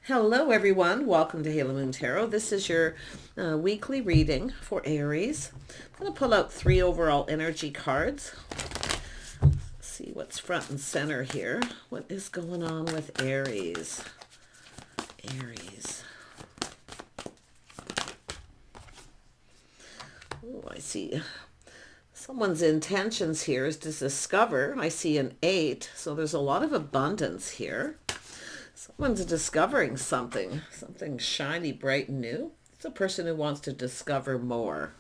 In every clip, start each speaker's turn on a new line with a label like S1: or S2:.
S1: Hello everyone, welcome to Halo Moon Tarot. This is your weekly reading for Aries. I'm going to pull out 3 overall energy cards. See what's front and center here. What is going on with Aries? Aries. Oh, I see someone's intentions here is to discover. I see an 8, so there's a lot of abundance here. Someone's discovering something shiny, bright, and new. It's a person who wants to discover more.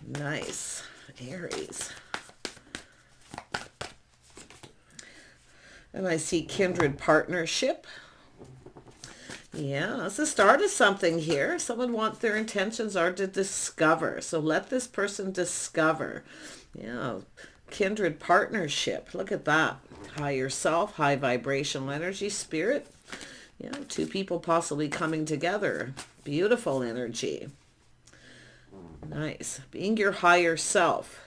S1: Nice. Aries. And I see kindred partnership. Yeah, it's the start of something here. Someone wants, their intentions are to discover. So let this person discover. Yeah, kindred partnership. Look at that. Higher self, high vibrational energy, spirit. Yeah, 2 people possibly coming together. Beautiful energy. Nice. Being your higher self.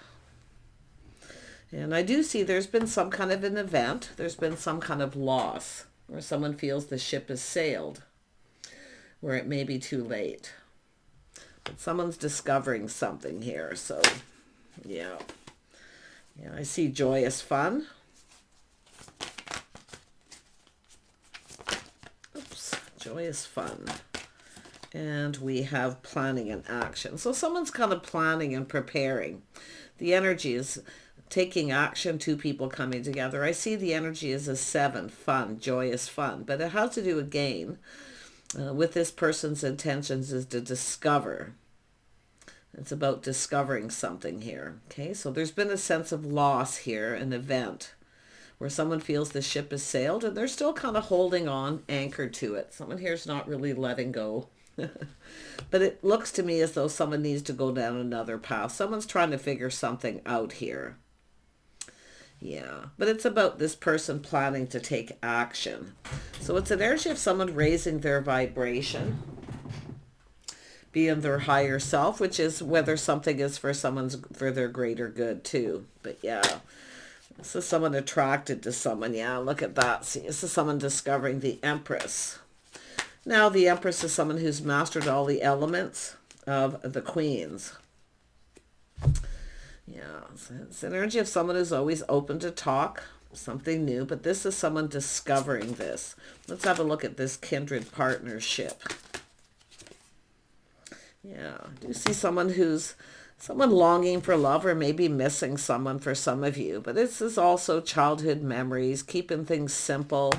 S1: And I do see there's been some kind of an event. There's been some kind of loss where someone feels the ship has sailed, where it may be too late. But someone's discovering something here. So, yeah. Yeah, I see joyous fun. Joyous fun. And we have planning and action. So someone's kind of planning and preparing. The energy is taking action, 2 people coming together. I see the energy is a 7, fun, joyous fun. But it has to do again with this person's intentions is to discover. It's about discovering something here. Okay, so there's been a sense of loss here, an event where someone feels the ship has sailed and they're still kind of holding on, anchored to it. Someone here is not really letting go. But it looks to me as though someone needs to go down another path. Someone's trying to figure something out here. Yeah, but it's about this person planning to take action. So it's an energy of someone raising their vibration, being their higher self, which is whether something is for their greater good too. But yeah. This is someone attracted to someone. Yeah, look at that. See, this is someone discovering the Empress. Now, the Empress is someone who's mastered all the elements of the Queens. Yeah, it's an energy of someone who's always open to talk, something new. But this is someone discovering this. Let's have a look at this kindred partnership. Yeah, do you see someone longing for love or maybe missing someone for some of you. But this is also childhood memories, keeping things simple.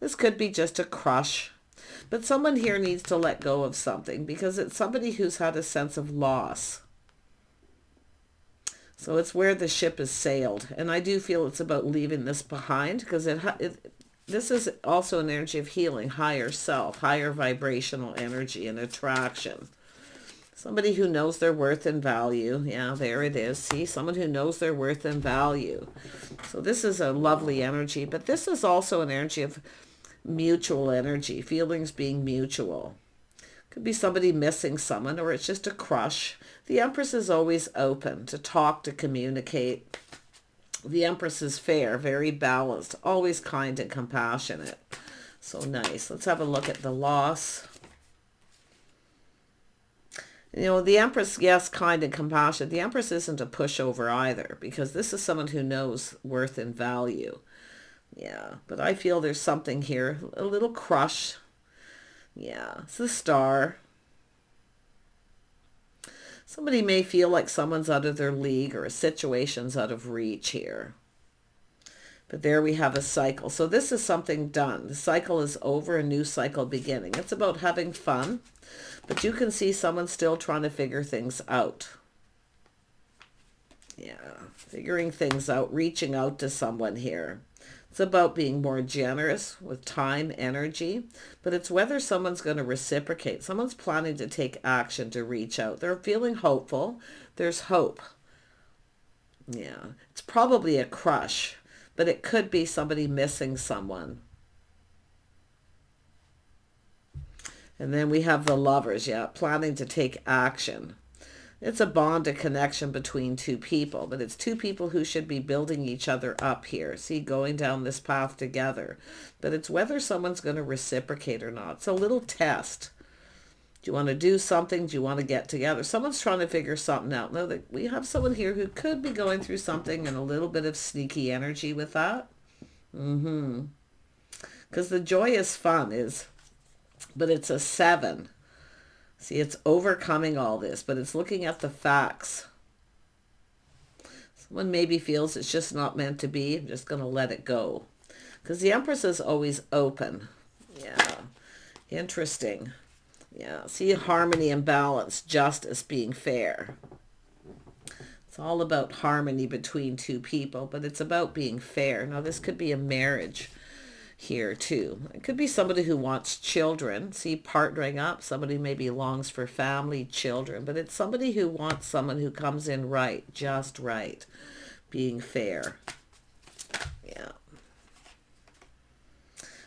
S1: This could be just a crush. But someone here needs to let go of something because it's somebody who's had a sense of loss. So it's where the ship has sailed. And I do feel it's about leaving this behind because this is also an energy of healing, higher self, higher vibrational energy and attraction. Somebody who knows their worth and value. Yeah, there it is. See, someone who knows their worth and value. So this is a lovely energy, but this is also an energy of mutual energy, feelings being mutual. Could be somebody missing someone, or it's just a crush. The Empress is always open to talk, to communicate. The Empress is fair, very balanced, always kind and compassionate. So nice. Let's have a look at the loss. You know, the Empress, yes, kind and compassionate. The Empress isn't a pushover either because this is someone who knows worth and value. Yeah, but I feel there's something here, a little crush. Yeah, it's the Star. Somebody may feel like someone's out of their league or a situation's out of reach here. But there we have a cycle. So this is something done. The cycle is over, a new cycle beginning. It's about having fun. But you can see someone still trying to figure things out. Yeah, figuring things out, reaching out to someone here. It's about being more generous with time, energy, but it's whether someone's going to reciprocate. Someone's planning to take action to reach out. They're feeling hopeful. There's hope. Yeah, it's probably a crush, but it could be somebody missing someone. And then we have the Lovers, yeah, planning to take action. It's a bond, a connection between two people, but it's two people who should be building each other up here. See, going down this path together. But it's whether someone's going to reciprocate or not. It's a little test. Do you want to do something? Do you want to get together? Someone's trying to figure something out. Now that we have someone here who could be going through something and a little bit of sneaky energy with that. Because the joy is fun, but it's a 7. See, it's overcoming all this, but it's looking at the facts. Someone maybe feels it's just not meant to be. I'm just going to let it go. Because the Empress is always open. Yeah. Interesting. Yeah. See, harmony and balance, justice, being fair. It's all about harmony between two people, but it's about being fair. Now, this could be a marriage here too. It could be somebody who wants children. See, partnering up. Somebody maybe longs for family, children, but it's somebody who wants someone who comes in right, just right, being fair. Yeah.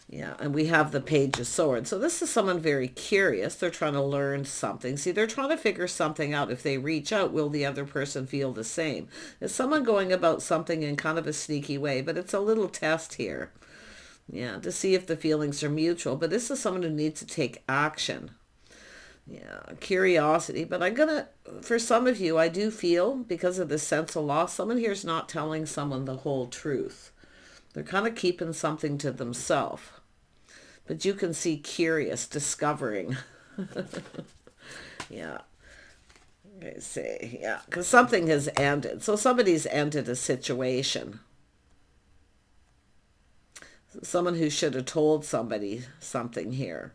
S1: Yeah, and we have the Page of Swords. So this is someone very curious. They're trying to learn something. See, they're trying to figure something out. If they reach out, will the other person feel the same? Is someone going about something in kind of a sneaky way? But it's a little test here. Yeah, to see if the feelings are mutual. But this is someone who needs to take action. Yeah, curiosity. But for some of you, I do feel, because of the sense of loss, someone here is not telling someone the whole truth. They're kind of keeping something to themselves. But you can see curious, discovering. Yeah. I say, yeah, because something has ended. So somebody's ended a situation. Someone who should have told somebody something here.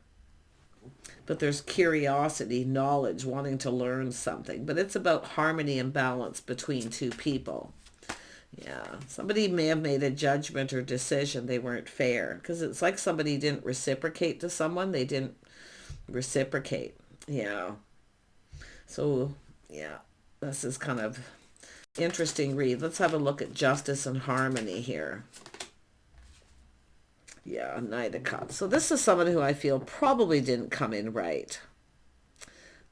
S1: But there's curiosity, knowledge, wanting to learn something. But it's about harmony and balance between two people. Yeah, somebody may have made a judgment or decision they weren't fair. Because it's like somebody didn't reciprocate to someone. They didn't reciprocate. Yeah. So, yeah, this is kind of interesting read. Let's have a look at justice and harmony here. Yeah, Knight of Cups. So this is someone who I feel probably didn't come in right.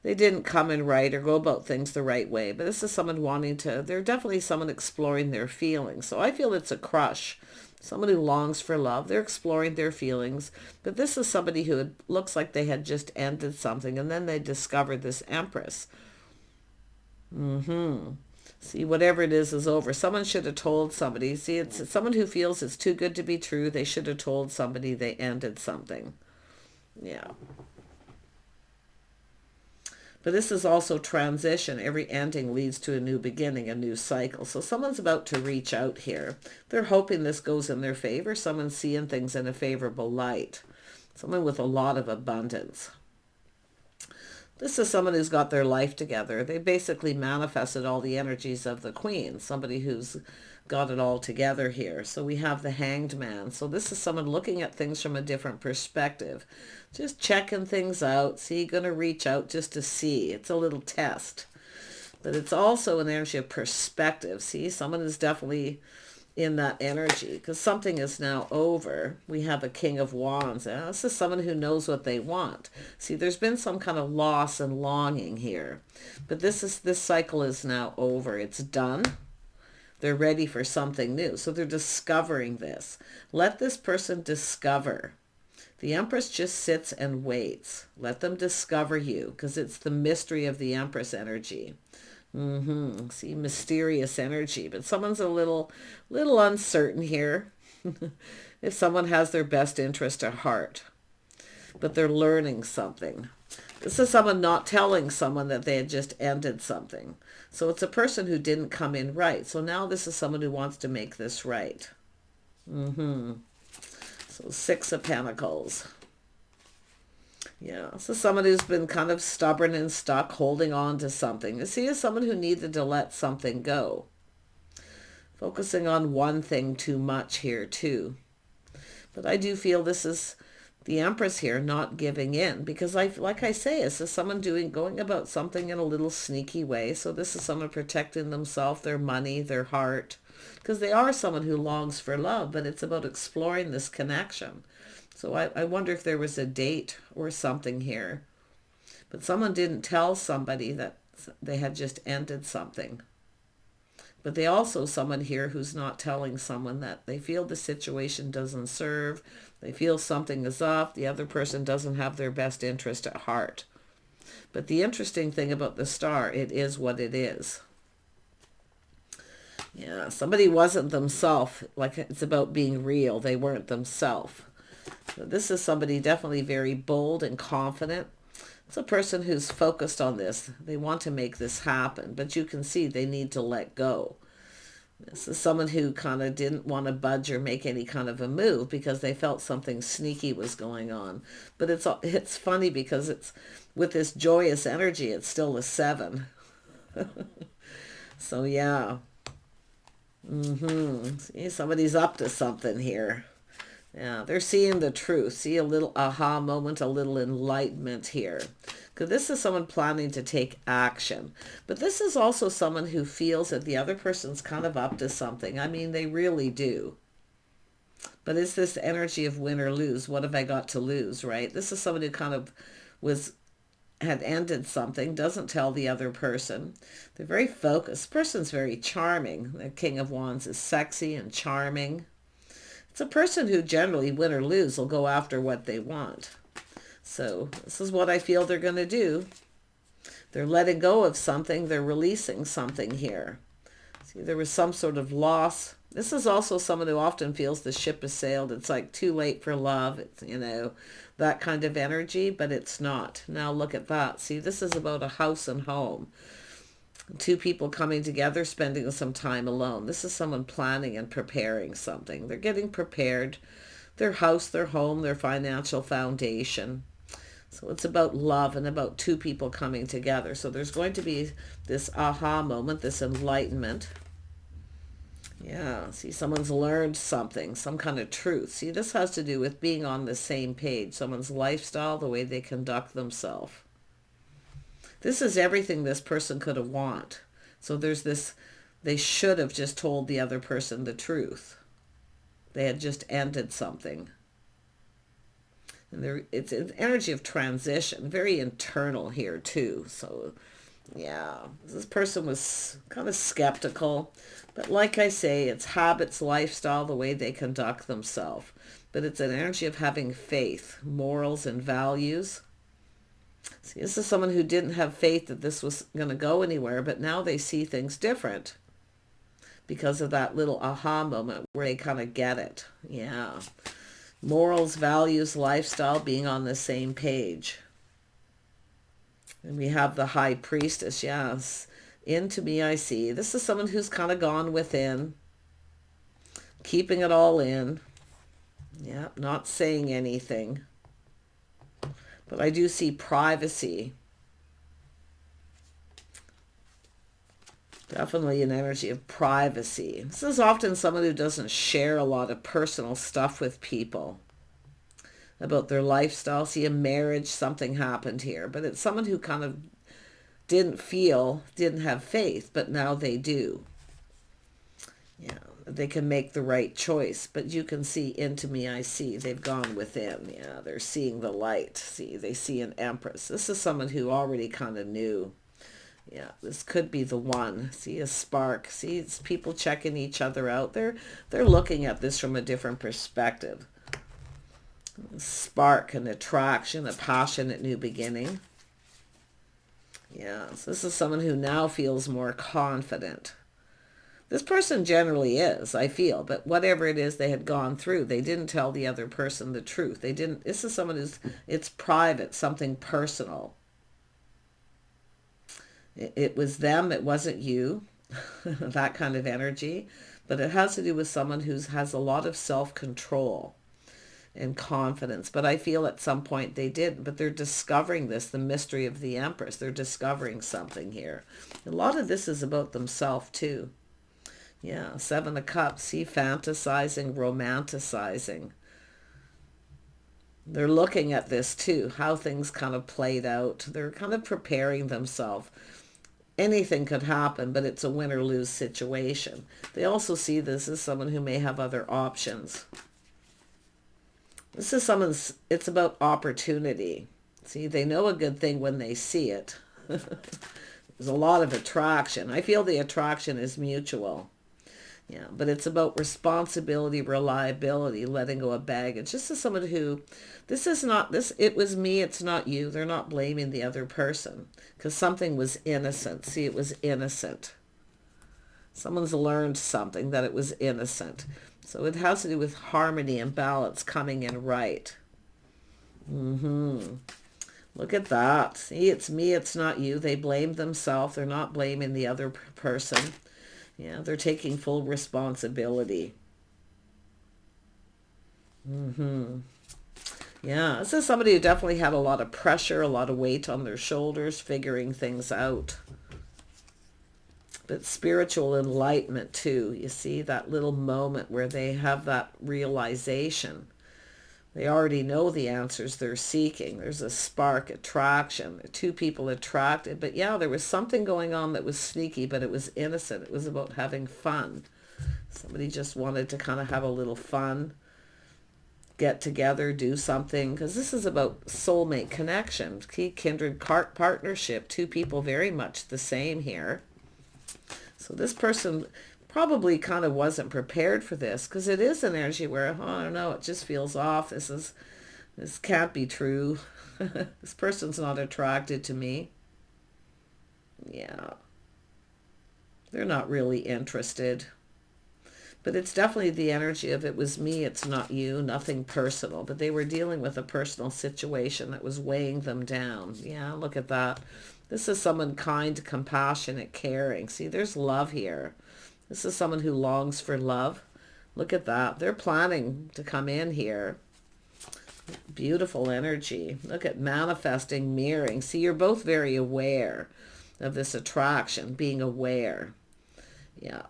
S1: They didn't come in right or go about things the right way. But this is someone wanting to, they're definitely someone exploring their feelings. So I feel it's a crush. Someone who longs for love. They're exploring their feelings. But this is somebody who looks like they had just ended something. And then they discovered this Empress. See, whatever it is over. Someone should have told somebody. See, it's someone who feels it's too good to be true. They should have told somebody they ended something. Yeah. But this is also transition. Every ending leads to a new beginning, a new cycle. So someone's about to reach out here. They're hoping this goes in their favor. Someone's seeing things in a favorable light. Someone with a lot of abundance. This is someone who's got their life together. They basically manifested all the energies of the Queen. Somebody who's got it all together here. So we have the Hanged Man. So this is someone looking at things from a different perspective. Just checking things out. See, going to reach out just to see. It's a little test. But it's also an energy of perspective. See, someone is definitely in that energy because something is now over. We have a King of Wands. This is someone who knows what they want. See, there's been some kind of loss and longing here. But this cycle is now over. It's done. They're ready for something new. So they're discovering this. Let this person discover. The Empress just sits and waits. Let them discover you because it's the mystery of the Empress energy. See, mysterious energy. But someone's a little uncertain here. If someone has their best interest at heart. But they're learning something. This is someone not telling someone that they had just ended something. So it's a person who didn't come in right. So now this is someone who wants to make this right. So 6 of Pentacles. Yeah, so someone who's been kind of stubborn and stuck, holding on to something. You see, as someone who needed to let something go. Focusing on one thing too much here too. But I do feel this is the Empress here not giving in. Because like I say, this is someone going about something in a little sneaky way. So this is someone protecting themselves, their money, their heart. Because they are someone who longs for love, but it's about exploring this connection. So I wonder if there was a date or something here. But someone didn't tell somebody that They had just ended something. But they also someone here who's not telling someone that they feel the situation doesn't serve. They feel something is off. The other person doesn't have their best interest at heart. But the interesting thing about the star, it is what it is. Yeah, somebody wasn't themselves. Like, it's about being real. They weren't themselves. So this is somebody definitely very bold and confident. It's a person who's focused on this. They want to make this happen, but you can see they need to let go. This is someone who kind of didn't want to budge or make any kind of a move because they felt something sneaky was going on. But it's funny because it's with this joyous energy, it's still a 7. So yeah. See, somebody's up to something here. Yeah, they're seeing the truth. See a little aha moment, a little enlightenment here. Because this is someone planning to take action. But this is also someone who feels that the other person's kind of up to something. I mean, they really do. But it's this energy of win or lose. What have I got to lose, right? This is someone who kind of had ended something, doesn't tell the other person. They're very focused. This person's very charming. The King of Wands is sexy and charming. It's a person who generally, win or lose, will go after what they want. So this is what I feel they're going to do. They're letting go of something. They're releasing something here. See, there was some sort of loss. This is also someone who often feels the ship has sailed. It's like too late for love. It's, that kind of energy, but it's not. Now look at that. See, this is about a house and home. Two people coming together, spending some time alone. This is someone planning and preparing something. They're getting prepared. Their house, their home, their financial foundation. So it's about love and about two people coming together. So there's going to be this aha moment, this enlightenment. Yeah, see, someone's learned something, some kind of truth. See, this has to do with being on the same page. Someone's lifestyle, the way they conduct themselves. This is everything this person could have want. So there's this, they should have just told the other person the truth. They had just ended something. And it's an energy of transition, very internal here too. So yeah, this person was kind of skeptical. But like I say, it's habits, lifestyle, the way they conduct themselves. But it's an energy of having faith, morals, and values. See, this is someone who didn't have faith that this was going to go anywhere, but now they see things different because of that little aha moment where they kind of get it. Yeah. Morals, values, lifestyle, being on the same page. And we have the High Priestess, yes. Into me I see. This is someone who's kind of gone within, keeping it all in. Yeah, not saying anything. But I do see privacy. Definitely an energy of privacy. This is often someone who doesn't share a lot of personal stuff with people about their lifestyle. See, a marriage, something happened here. But it's someone who kind of didn't have faith, but now they do. Yeah, they can make the right choice. But you can see into me, I see. They've gone within. Yeah, they're seeing the light. See, they see an Empress. This is someone who already kind of knew. Yeah, this could be the one. See, a spark. See, it's people checking each other out. They're looking at this from a different perspective. A spark, an attraction, a passionate new beginning. Yeah, so this is someone who now feels more confident. This person generally is, I feel, but whatever it is they had gone through, they didn't tell the other person the truth. This is someone it's private, something personal. It was them, it wasn't you, that kind of energy. But it has to do with someone who has a lot of self-control and confidence. But I feel at some point they did. But they're discovering this, the mystery of the Empress. They're discovering something here. A lot of this is about themselves too. Yeah, 7 of Cups. See, fantasizing, romanticizing. They're looking at this too, how things kind of played out. They're kind of preparing themselves. Anything could happen, but it's a win or lose situation. They also see this as someone who may have other options. This is it's about opportunity. See, they know a good thing when they see it. There's a lot of attraction. I feel the attraction is mutual. Yeah, but it's about responsibility, reliability, letting go of baggage. This is someone who, this is not, this, it was me, it's not you. They're not blaming the other person because something was innocent. See, it was innocent. Someone's learned something that it was innocent. So it has to do with harmony and balance coming in right. Look at that. See, it's me, it's not you. They blame themselves. They're not blaming the other person. Yeah, they're taking full responsibility. Yeah, this is somebody who definitely had a lot of pressure, a lot of weight on their shoulders, figuring things out. But spiritual enlightenment too. You see that little moment where they have that realization. They already know the answers they're seeking. There's a spark, attraction. Two people attracted. But yeah, there was something going on that was sneaky, but it was innocent. It was about having fun. Somebody just wanted to kind of have a little fun, get together, do something. Because this is about soulmate connection, key kindred partnership. Two people very much the same here. So this person probably kind of wasn't prepared for this, because it is an energy where, oh, I don't know, it just feels off. This can't be true. This person's not attracted to me. Yeah. They're not really interested. But it's definitely the energy of it was me, it's not you, nothing personal. But they were dealing with a personal situation that was weighing them down. Yeah, look at that. This is someone kind, compassionate, caring. See, there's love here. This is someone who longs for love. Look at that. They're planning to come in here. Beautiful energy. Look at manifesting, mirroring. See, you're both very aware of this attraction, being aware. Yeah.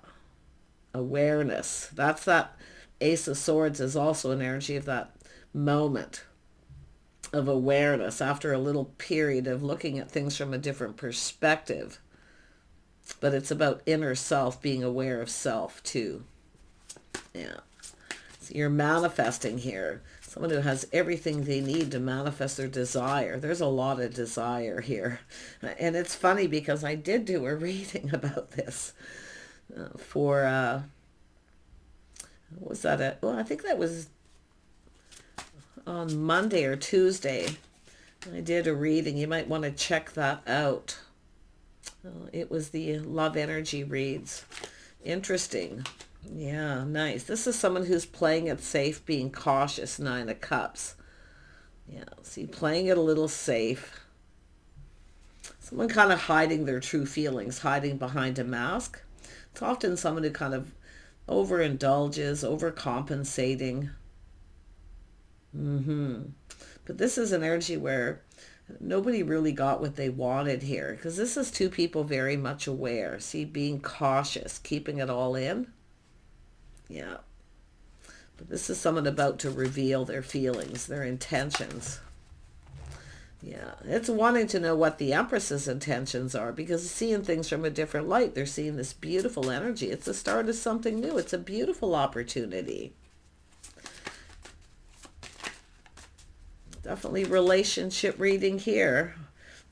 S1: Awareness. That's that Ace of Swords is also an energy of that moment of awareness after a little period of looking at things from a different perspective. But it's about inner self, being aware of self too. Yeah. So you're manifesting here. Someone who has everything they need to manifest their desire. There's a lot of desire here. And it's funny because I did do a reading about this for, what was that? Well, I think that was on Monday or Tuesday. I did a reading. You might want to check that out. It was the love energy reads. Interesting. Yeah, nice. This is someone who's playing it safe, being cautious. 9 of Cups. Yeah, see, playing it a little safe. Someone kind of hiding their true feelings, hiding behind a mask. It's often someone who kind of overindulges, overcompensating. But this is an energy where nobody really got what they wanted here, because this is two people very much aware. See, being cautious, keeping it all in. Yeah. But this is someone about to reveal their feelings, their intentions. Yeah. It's wanting to know what the Empress's intentions are, because seeing things from a different light. They're seeing this beautiful energy. It's the start of something new. It's a beautiful opportunity. Definitely relationship reading here.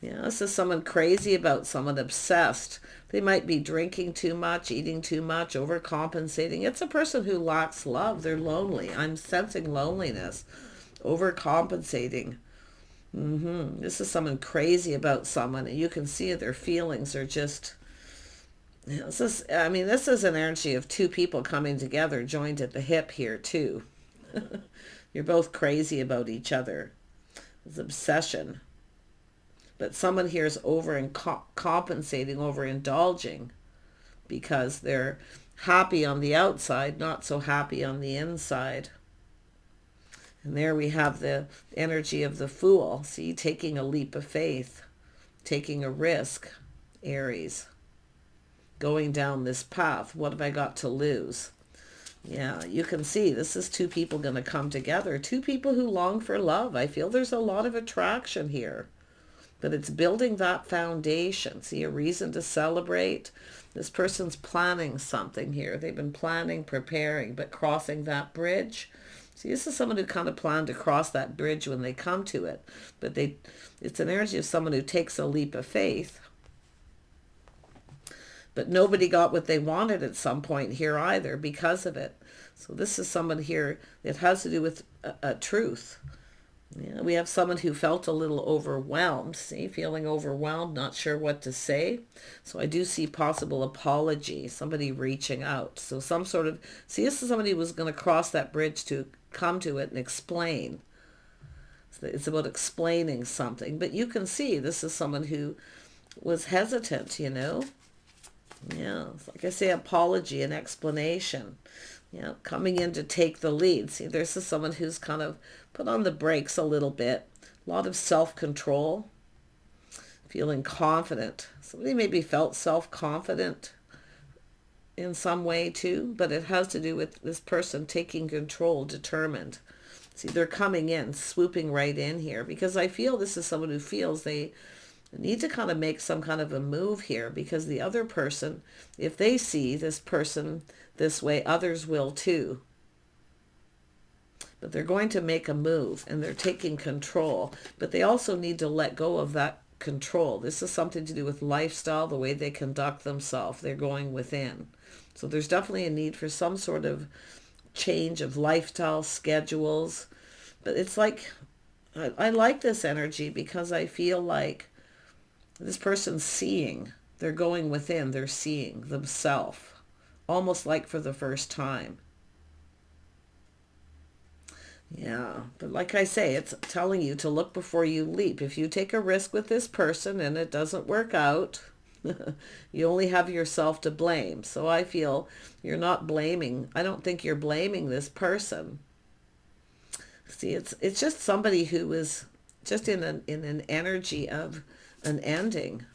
S1: Yeah, this is someone crazy about someone, obsessed. They might be drinking too much, eating too much, overcompensating. It's a person who lacks love. They're lonely. I'm sensing loneliness, overcompensating. This is someone crazy about someone, and you can see their feelings are just... This is an energy of two people coming together, joined at the hip here too. You're both crazy about each other. It's obsession. But someone here is compensating, overindulging, because they're happy on the outside, not so happy on the inside. And there we have the energy of the Fool. See, taking a leap of faith, taking a risk, Aries. Going down this path. What have I got to lose? Yeah, you can see this is two people going to come together. Two people who long for love. I feel there's a lot of attraction here. But it's building that foundation. See, a reason to celebrate. This person's planning something here. They've been planning, preparing, but crossing that bridge. See, this is someone who kind of planned to cross that bridge when they come to it. But it's an energy of someone who takes a leap of faith. But nobody got what they wanted at some point here either because of it. So this is someone here that has to do with a truth. Yeah, we have someone who felt a little overwhelmed. See, feeling overwhelmed, not sure what to say. So I do see possible apology, somebody reaching out. So some sort of, see, this is somebody who was going to cross that bridge to come to it and explain. It's about explaining something. But you can see this is someone who was hesitant, you know. Yeah, like I say, apology and explanation. Yeah, coming in to take the lead. See, this is someone who's kind of put on the brakes a little bit. A lot of self-control. Feeling confident. Somebody maybe felt self-confident in some way too, but it has to do with this person taking control, determined. See, they're coming in, swooping right in here, because I feel this is someone who feels they need to kind of make some kind of a move here, because the other person, if they see this person this way, others will too. But they're going to make a move and they're taking control, but they also need to let go of that control. This is something to do with lifestyle, the way they conduct themselves. They're going within. So there's definitely a need for some sort of change of lifestyle, schedules. But it's like, I like this energy because I feel like this person's seeing. They're going within. They're seeing themselves. Almost like for the first time. Yeah, but like I say, it's telling you to look before you leap. If you take a risk with this person and it doesn't work out, you only have yourself to blame. So I feel you're not blaming. I don't think you're blaming this person. See, it's just somebody who is just in an energy of an ending.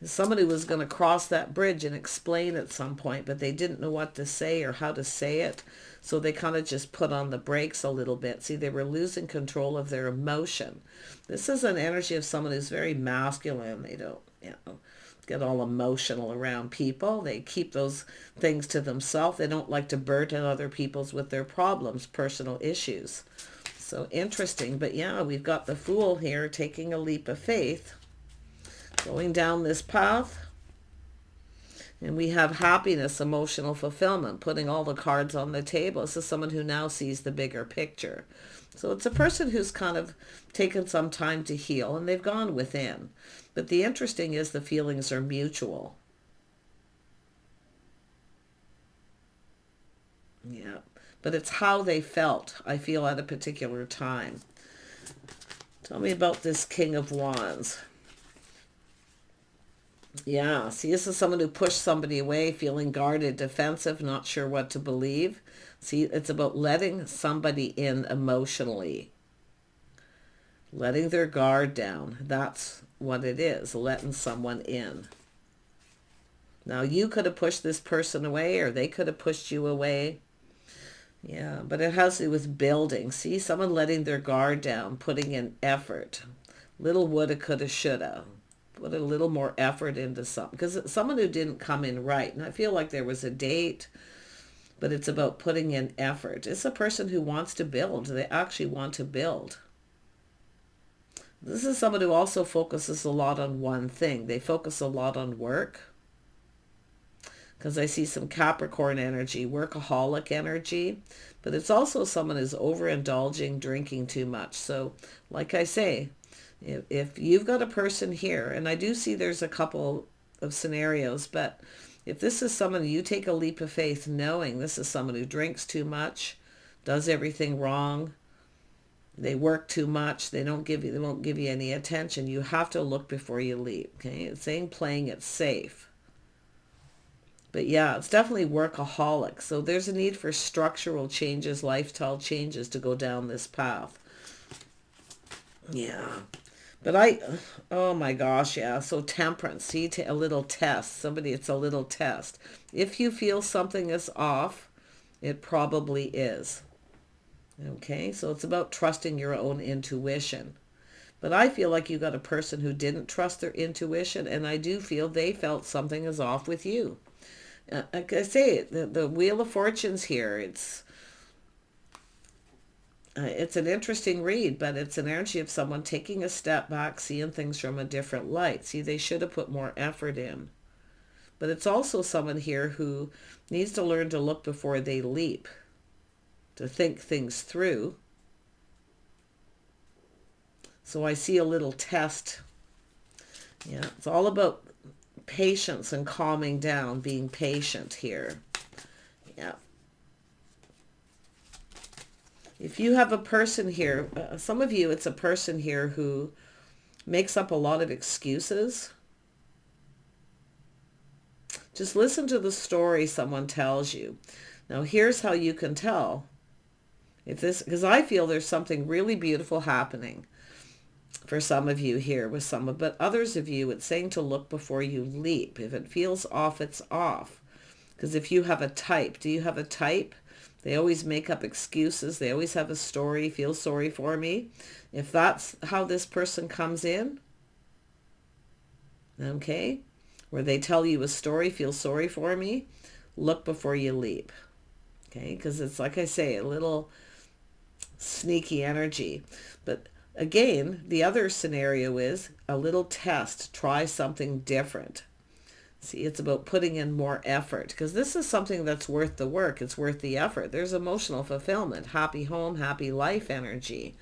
S1: Somebody was going to cross that bridge and explain at some point, but they didn't know what to say or how to say it. So they kind of just put on the brakes a little bit. See, they were losing control of their emotion. This is an energy of someone who's very masculine. They don't, get all emotional around people. They keep those things to themselves. They don't like to burden other people's with their problems, personal issues. So interesting. But yeah, we've got the Fool here taking a leap of faith, going down this path. And we have happiness, emotional fulfillment, putting all the cards on the table. This is someone who now sees the bigger picture. So it's a person who's kind of taken some time to heal, and they've gone within. But the interesting is the feelings are mutual. Yeah, but it's how they felt, I feel, at a particular time. Tell me about this King of Wands. Yeah, see, this is someone who pushed somebody away, feeling guarded, defensive, not sure what to believe. See, it's about letting somebody in emotionally. Letting their guard down. That's what it is, letting someone in. Now, you could have pushed this person away, or they could have pushed you away. Yeah, but it has to do with building. See, someone letting their guard down, putting in effort. Little woulda, coulda, shoulda. Put a little more effort into something, because it's someone who didn't come in right. And I feel like there was a date, but it's about putting in effort. It's a person who wants to build. They actually want to build. This is someone who also focuses a lot on one thing. They focus a lot on work, because I see some Capricorn energy, workaholic energy, but it's also someone who's overindulging, drinking too much. So like I say, if you've got a person here, and I do see there's a couple of scenarios, but if this is someone, you take a leap of faith knowing this is someone who drinks too much, does everything wrong, they work too much, they won't give you any attention, you have to look before you leap. Okay, it's saying playing it safe. But yeah, it's definitely workaholic. So there's a need for structural changes, lifestyle changes to go down this path. Yeah. But oh my gosh, yeah. So temperance, see, a little test. Somebody, it's a little test. If you feel something is off, it probably is. Okay, so it's about trusting your own intuition. But I feel like you got a person who didn't trust their intuition, and I do feel they felt something is off with you. Like I say, the Wheel of Fortune's here. It's an interesting read, but it's an energy of someone taking a step back, seeing things from a different light. See, they should have put more effort in. But it's also someone here who needs to learn to look before they leap, to think things through. So I see a little test. Yeah, it's all about patience and calming down, being patient here. Yeah. If you have a person here, some of you, it's a person here who makes up a lot of excuses. Just listen to the story someone tells you. Now, here's how you can tell. If this, because I feel there's something really beautiful happening for some of you here with some, but others of you, it's saying to look before you leap. If it feels off, it's off. Because if you have a type, do you have a type? They always make up excuses. They always have a story. Feel sorry for me. If that's how this person comes in, okay, where they tell you a story, feel sorry for me, look before you leap. Okay, because it's like I say, a little sneaky energy. But again, the other scenario is a little test. Try something different. See, it's about putting in more effort, because this is something that's worth the work. It's worth the effort. There's emotional fulfillment, happy home, happy life energy.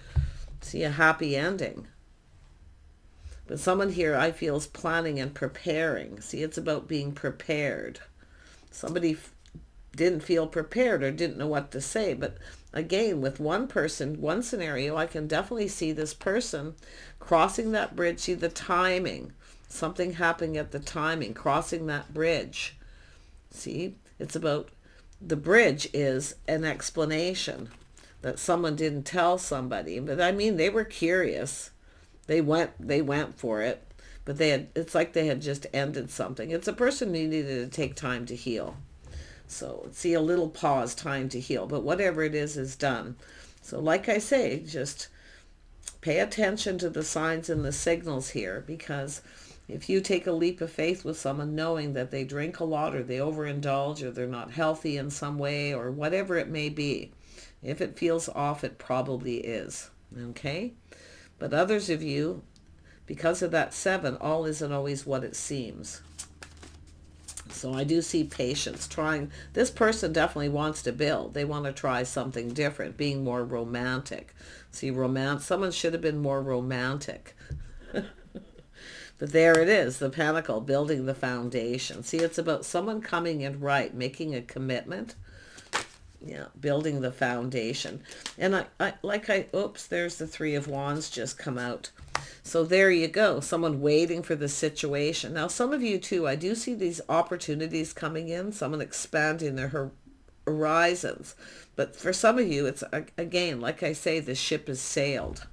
S1: See, a happy ending. But someone here I feel is planning and preparing. See, it's about being prepared. Somebody didn't feel prepared or didn't know what to say. But again, with one person, one scenario, I can definitely see this person crossing that bridge. See the timing. Something happening at the timing, crossing that bridge. See, it's about, the bridge is an explanation that someone didn't tell somebody. But I mean, they were curious. They went for it, but it's like they had just ended something. It's a person who needed to take time to heal. So see, a little pause, time to heal, but whatever it is done. So like I say, just pay attention to the signs and the signals here, because if you take a leap of faith with someone knowing that they drink a lot or they overindulge or they're not healthy in some way or whatever it may be, if it feels off, it probably is. Okay? But others of you, because of that 7, all isn't always what it seems. So I do see patience. Trying. This person definitely wants to build. They want to try something different, being more romantic. See, someone should have been more romantic. But there it is, the Pentacle, building the foundation. See, it's about someone coming in right, making a commitment. Yeah, building the foundation. And oops, there's the 3 of Wands just come out. So there you go, someone waiting for the situation. Now, some of you too, I do see these opportunities coming in, someone expanding their horizons. But for some of you, it's, again, like I say, the ship has sailed.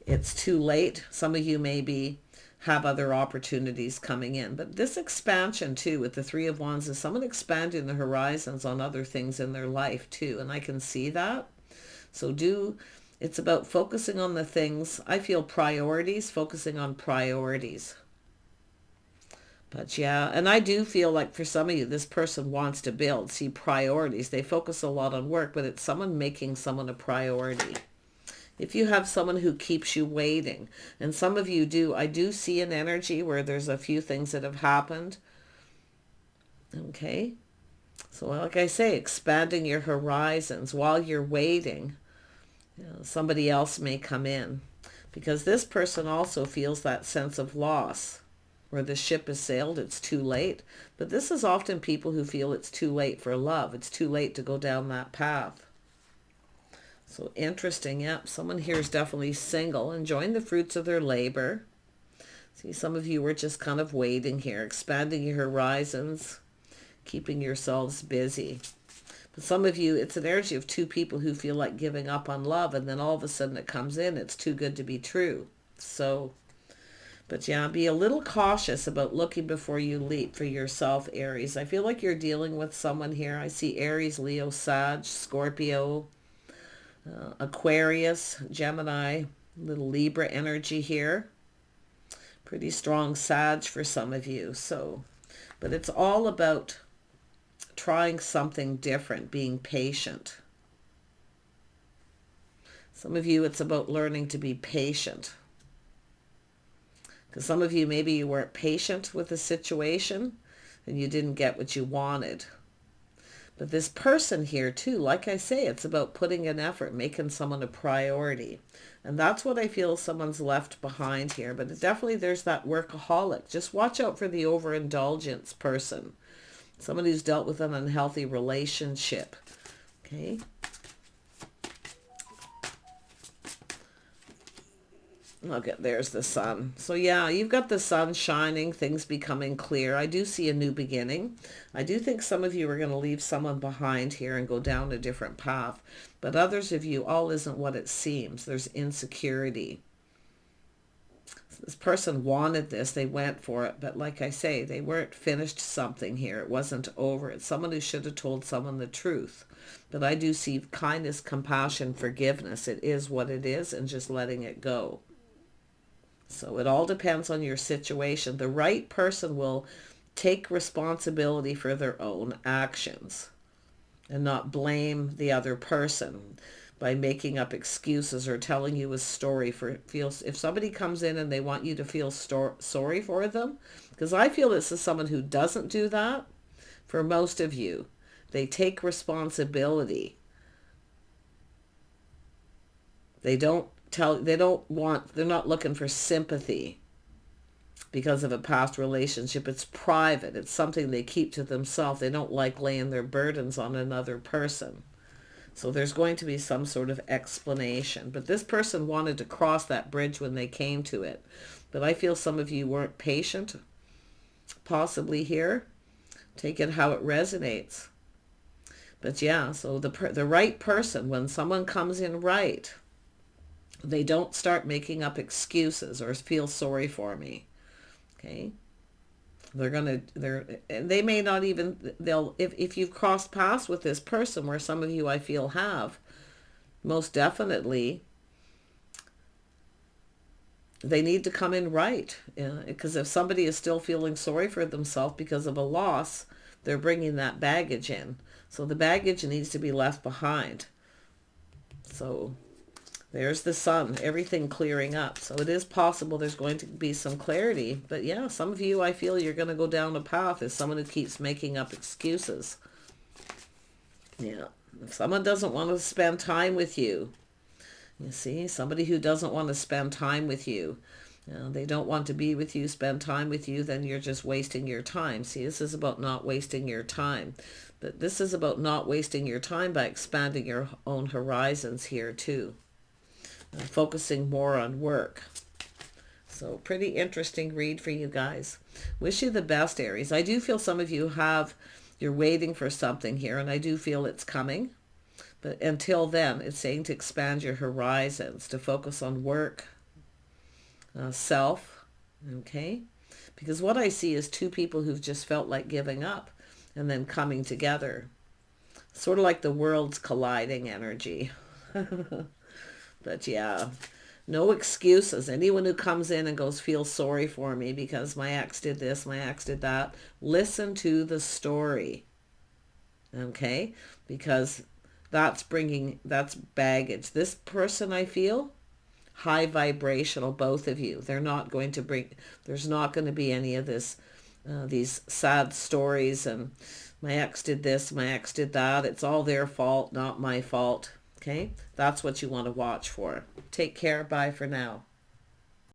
S1: It's too late. Some of you maybe have other opportunities coming in. But this expansion too with the 3 of Wands is someone expanding the horizons on other things in their life too. And I can see that. So it's about focusing on the things, I feel priorities, focusing on priorities. But yeah, and I do feel like for some of you, this person wants to build, see priorities. They focus a lot on work, but it's someone making someone a priority. If you have someone who keeps you waiting, and some of you do, I do see an energy where there's a few things that have happened. Okay. So like I say, expanding your horizons while you're waiting, somebody else may come in, because this person also feels that sense of loss where the ship has sailed. It's too late. But this is often people who feel it's too late for love. It's too late to go down that path. So interesting. Yep. Someone here is definitely single, enjoying the fruits of their labor. See, some of you were just kind of waiting here, expanding your horizons, keeping yourselves busy. But some of you, it's an energy of 2 people who feel like giving up on love, and then all of a sudden it comes in. It's too good to be true. So, but yeah, be a little cautious about looking before you leap for yourself, Aries. I feel like you're dealing with someone here. I see Aries, Leo, Sag, Scorpio, Aquarius, Gemini, little Libra energy here. Pretty strong Sag for some of you. So, but it's all about trying something different, being patient. Some of you, it's about learning to be patient. Because some of you, maybe you weren't patient with the situation and you didn't get what you wanted. But this person here too, like I say, it's about putting an effort, making someone a priority. And that's what I feel someone's left behind here. But definitely there's that workaholic. Just watch out for the overindulgence person. Someone who's dealt with an unhealthy relationship. Okay. Okay, there's the sun. So yeah, you've got the sun shining, things becoming clear. I do see a new beginning. I do think some of you are going to leave someone behind here and go down a different path. But others of you, all isn't what it seems. There's insecurity. This person wanted this. They went for it. But like I say, they weren't finished something here. It wasn't over. It's someone who should have told someone the truth. But I do see kindness, compassion, forgiveness. It is what it is, and just letting it go. So it all depends on your situation. The right person will take responsibility for their own actions and not blame the other person by making up excuses or telling you a story for feels. If somebody comes in and they want you to feel sorry for them, because I feel this is someone who doesn't do that. For most of you, they take responsibility. They're not looking for sympathy because of a past relationship. It's private. It's something they keep to themselves. They don't like laying their burdens on another person. So there's going to be some sort of explanation. But this person wanted to cross that bridge when they came to it. But I feel some of you weren't patient, possibly here. Take it how it resonates. But yeah, so the right person, when someone comes in right, they don't start making up excuses or feel sorry for me. Okay? They may not even, if you've crossed paths with this person, where some of you I feel have, most definitely, they need to come in right. Because if somebody is still feeling sorry for themselves because of a loss, they're bringing that baggage in. So the baggage needs to be left behind. So there's the sun, everything clearing up. So it is possible there's going to be some clarity. But yeah, some of you, I feel you're going to go down a path as someone who keeps making up excuses. Yeah. If someone doesn't want to spend time with you, you see, somebody who doesn't want to spend time with you, they don't want to be with you, spend time with you, then you're just wasting your time. See, this is about not wasting your time. But this is about not wasting your time by expanding your own horizons here too. Focusing more on work. So pretty interesting read for you guys. Wish you the best, Aries. I do feel some of you you're waiting for something here, and I do feel it's coming. But until then, it's saying to expand your horizons, to focus on work, self, okay? Because what I see is two people who've just felt like giving up and then coming together. Sort of like the worlds colliding energy. But yeah, no excuses. Anyone who comes in and goes, feel sorry for me because my ex did this, my ex did that. Listen to the story. Okay? Because that's baggage. This person, I feel, high vibrational, both of you. There's not going to be any of this, these sad stories and my ex did this, my ex did that. It's all their fault, not my fault. Okay, that's what you want to watch for. Take care. Bye for now.